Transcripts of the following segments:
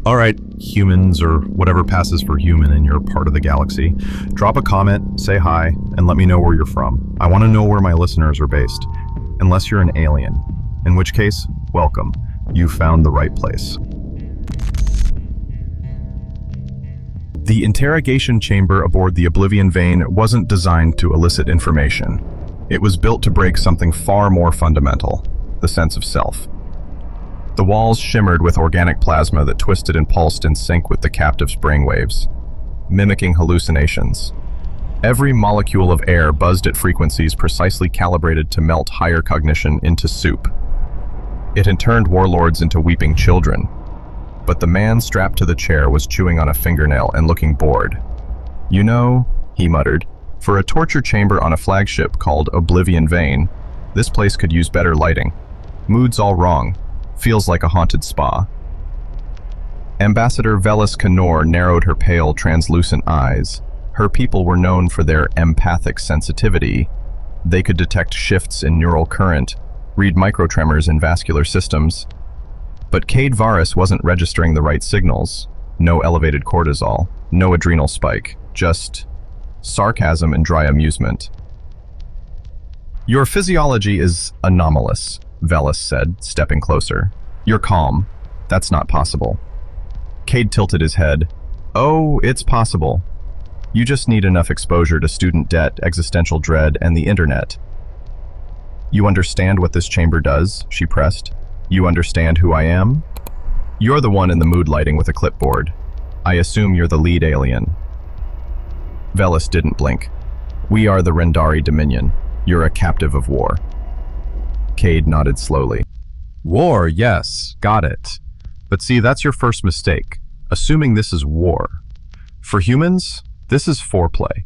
All right, humans or whatever passes for human in your part of the galaxy, drop a comment, say hi, and let me know where you're from. I want to know where my listeners are based, unless you're an alien, in which case, welcome. You found the right place. The interrogation chamber aboard the Oblivion Vein wasn't designed to elicit information. It was built to break something far more fundamental, the sense of self. The walls shimmered with organic plasma that twisted and pulsed in sync with the captive's brainwaves, mimicking hallucinations. Every molecule of air buzzed at frequencies precisely calibrated to melt higher cognition into soup. It had turned warlords into weeping children, but the man strapped to the chair was chewing on a fingernail and looking bored. "You know," he muttered, "for a torture chamber on a flagship called Oblivion Vein, this place could use better lighting. Mood's all wrong. Feels like a haunted spa." Ambassador Velis Canor narrowed her pale, translucent eyes. Her people were known for their empathic sensitivity. They could detect shifts in neural current, read microtremors in vascular systems. But Cade Varus wasn't registering the right signals. No elevated cortisol, no adrenal spike, just sarcasm and dry amusement. "Your physiology is anomalous," Velis said, stepping closer. "You're calm. That's not possible." Cade tilted his head. "Oh, it's possible. You just need enough exposure to student debt, existential dread, and the internet." "You understand what this chamber does?" she pressed. "You understand who I am?" "You're the one in the mood lighting with a clipboard. I assume you're the lead alien." Velis didn't blink. "We are the Rendari Dominion. You're a captive of war." Cade nodded slowly. "War, yes, got it. But see, that's your first mistake, assuming this is war. For humans, this is foreplay."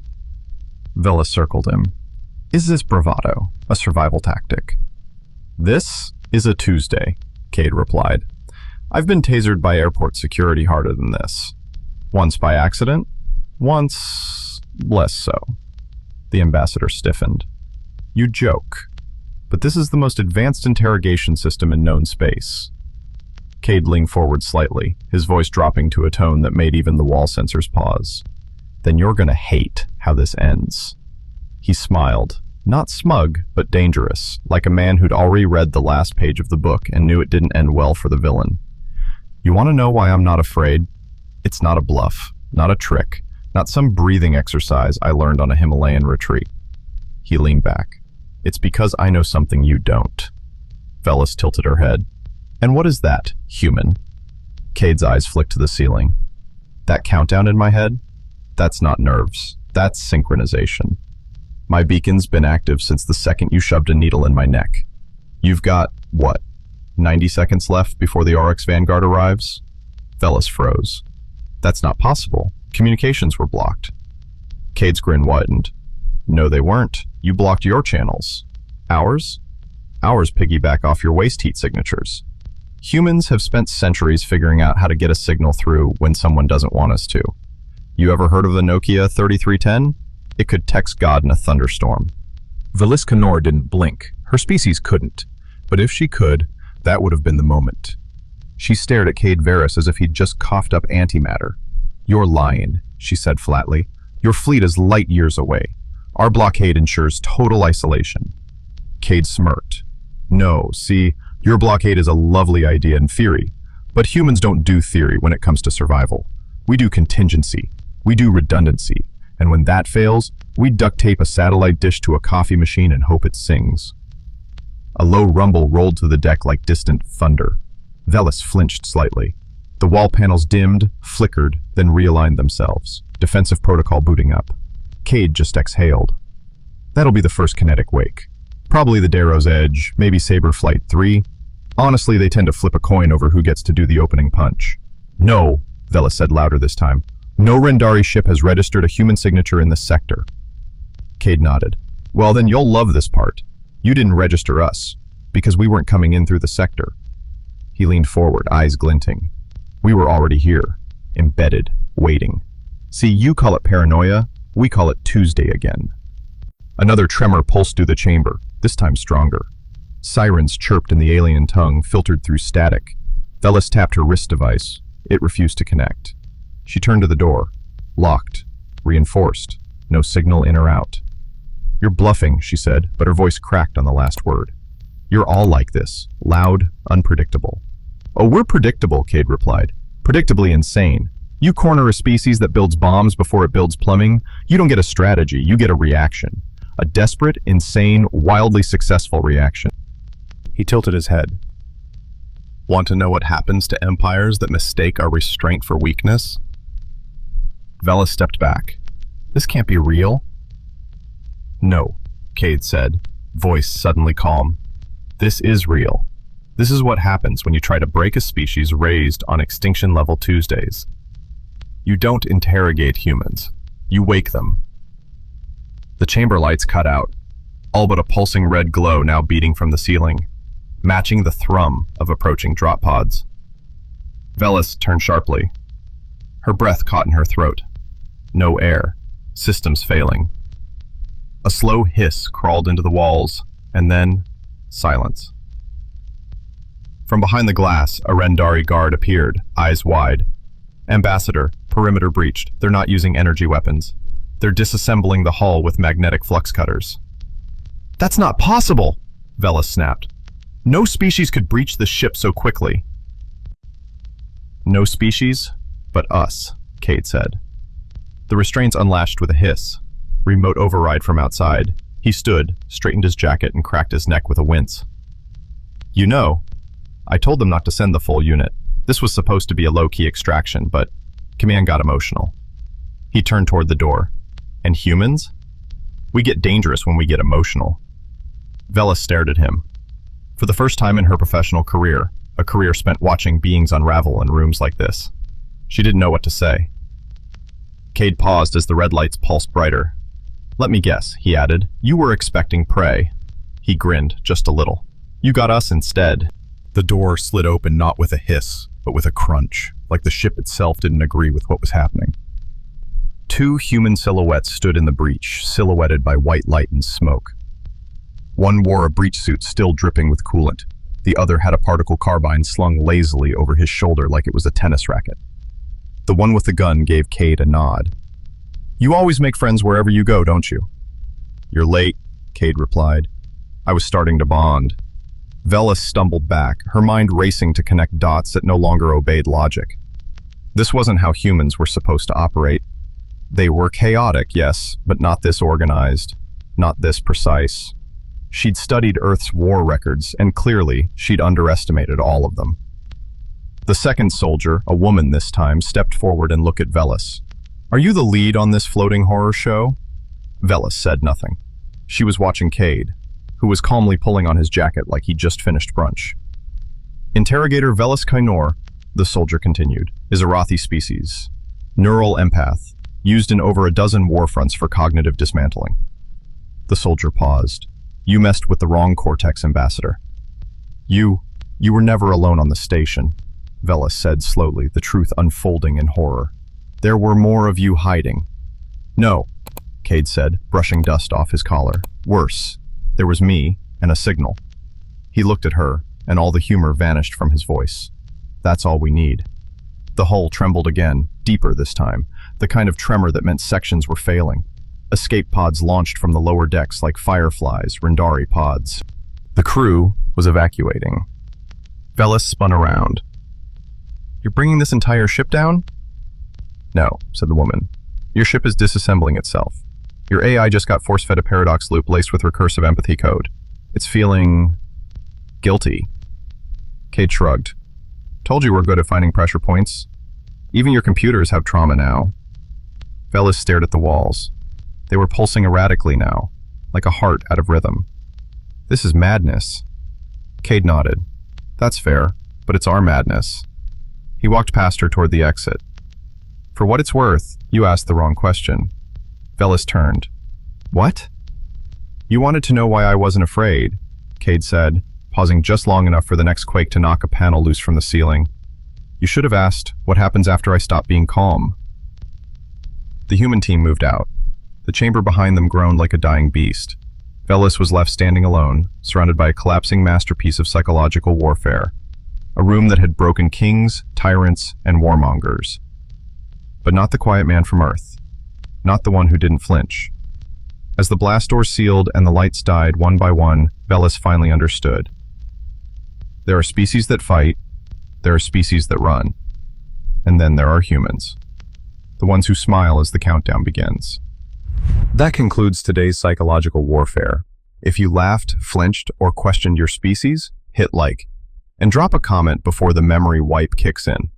Velis circled him. "Is this bravado, a survival tactic?" "This is a Tuesday," Cade replied. "I've been tasered by airport security harder than this. Once by accident, once less so." The ambassador stiffened. "You joke. But this is the most advanced interrogation system in known space." Cade leaned forward slightly, his voice dropping to a tone that made even the wall sensors pause. "Then you're gonna hate how this ends." He smiled, not smug, but dangerous, like a man who'd already read the last page of the book and knew it didn't end well for the villain. "You want to know why I'm not afraid? It's not a bluff, not a trick, not some breathing exercise I learned on a Himalayan retreat." He leaned back. "It's because I know something you don't." Velis tilted her head. "And what is that, human?" Cade's eyes flicked to the ceiling. "That countdown in my head? That's not nerves. That's synchronization. My beacon's been active since the second you shoved a needle in my neck. You've got, what, 90 seconds left before the Orcs Vanguard arrives?" Velis froze. "That's not possible. Communications were blocked." Cade's grin widened. "No, they weren't. You blocked your channels. Ours? Ours piggyback off your waste heat signatures. Humans have spent centuries figuring out how to get a signal through when someone doesn't want us to. You ever heard of the Nokia 3310? It could text God in a thunderstorm." Velis Canor didn't blink. Her species couldn't. But if she could, that would have been the moment. She stared at Cade Varus as if he'd just coughed up antimatter. "You're lying," she said flatly. "Your fleet is light years away. Our blockade ensures total isolation." Cade smirked. "No, see, your blockade is a lovely idea in theory, but humans don't do theory when it comes to survival. We do contingency, we do redundancy, and when that fails, we duct tape a satellite dish to a coffee machine and hope it sings." A low rumble rolled to the deck like distant thunder. Velis flinched slightly. The wall panels dimmed, flickered, then realigned themselves, defensive protocol booting up. Cade just exhaled. "That'll be the first kinetic wake. Probably the Darrow's Edge, maybe Saber Flight 3. Honestly, they tend to flip a coin over who gets to do the opening punch." "No," Velis said louder this time. "No Rendari ship has registered a human signature in this sector." Cade nodded. "Well, then you'll love this part. You didn't register us, because we weren't coming in through the sector." He leaned forward, eyes glinting. "We were already here, embedded, waiting. See, you call it paranoia, we call it Tuesday again." Another tremor pulsed through the chamber, this time stronger. Sirens chirped in the alien tongue, filtered through static. Velis tapped her wrist device. It refused to connect. She turned to the door. Locked. Reinforced. No signal in or out. "You're bluffing," she said, but her voice cracked on the last word. "You're all like this. Loud, unpredictable." "Oh, we're predictable," Cade replied. "Predictably insane. You corner a species that builds bombs before it builds plumbing. You don't get a strategy, you get a reaction. A desperate, insane, wildly successful reaction." He tilted his head. "Want to know what happens to empires that mistake our restraint for weakness?" Velis stepped back. "This can't be real." "No," Cade said, voice suddenly calm. "This is real. This is what happens when you try to break a species raised on Extinction Level Tuesdays. You don't interrogate humans. You wake them." The chamber lights cut out, all but a pulsing red glow now beating from the ceiling, matching the thrum of approaching drop pods. Velis turned sharply. Her breath caught in her throat. No air. Systems failing. A slow hiss crawled into the walls, and then silence. From behind the glass, a Rendari guard appeared, eyes wide. "Ambassador, perimeter breached. They're not using energy weapons. They're disassembling the hull with magnetic flux cutters." "That's not possible!" Velis snapped. "No species could breach the ship so quickly." "No species, but us," Cade said. The restraints unlatched with a hiss. Remote override from outside. He stood, straightened his jacket, and cracked his neck with a wince. "You know, I told them not to send the full unit. This was supposed to be a low-key extraction, but Command got emotional." He turned toward the door. "And humans? We get dangerous when we get emotional." Velis stared at him. For the first time in her professional career, a career spent watching beings unravel in rooms like this, she didn't know what to say. Cade paused as the red lights pulsed brighter. "Let me guess," he added. "You were expecting prey." He grinned, just a little. "You got us instead." The door slid open not with a hiss, but with a crunch, like the ship itself didn't agree with what was happening. Two human silhouettes stood in the breach, silhouetted by white light and smoke. One wore a breach suit still dripping with coolant. The other had a particle carbine slung lazily over his shoulder like it was a tennis racket. The one with the gun gave Cade a nod. "You always make friends wherever you go, don't you?" "You're late," Cade replied. "I was starting to bond." Velis stumbled back, her mind racing to connect dots that no longer obeyed logic. This wasn't how humans were supposed to operate. They were chaotic, yes, but not this organized, not this precise. She'd studied Earth's war records, and clearly, she'd underestimated all of them. The second soldier, a woman this time, stepped forward and looked at Velis. "Are you the lead on this floating horror show?" Velis said nothing. She was watching Cade, who was calmly pulling on his jacket like he'd just finished brunch. "Interrogator Velis Kainor," the soldier continued, "is a Rothi species. Neural empath, used in over a dozen warfronts for cognitive dismantling." The soldier paused. "You messed with the wrong Cortex, Ambassador." You were never alone on the station," Velis said slowly, the truth unfolding in horror. "There were more of you hiding." "No," Cade said, brushing dust off his collar. "Worse. There was me, and a signal." He looked at her, and all the humor vanished from his voice. "That's all we need." The hull trembled again, deeper this time, the kind of tremor that meant sections were failing. Escape pods launched from the lower decks like fireflies, Rendari pods. The crew was evacuating. Velis spun around. "You're bringing this entire ship down?" "No," said the woman. "Your ship is disassembling itself. Your AI just got force-fed a paradox loop laced with recursive empathy code. It's feeling guilty." Cade shrugged. "Told you we're good at finding pressure points. Even your computers have trauma now." Velis stared at the walls. They were pulsing erratically now, like a heart out of rhythm. "This is madness." Cade nodded. "That's fair, but it's our madness." He walked past her toward the exit. "For what it's worth, you asked the wrong question." Velis turned. "What?" "You wanted to know why I wasn't afraid," Cade said, pausing just long enough for the next quake to knock a panel loose from the ceiling. "You should have asked what happens after I stop being calm." The human team moved out. The chamber behind them groaned like a dying beast. Velis was left standing alone, surrounded by a collapsing masterpiece of psychological warfare. A room that had broken kings, tyrants, and warmongers. But not the quiet man from Earth. Not the one who didn't flinch. As the blast door sealed and the lights died one by one, Velis finally understood. There are species that fight, there are species that run, and then there are humans. The ones who smile as the countdown begins. That concludes today's psychological warfare. If you laughed, flinched, or questioned your species, hit like. And drop a comment before the memory wipe kicks in.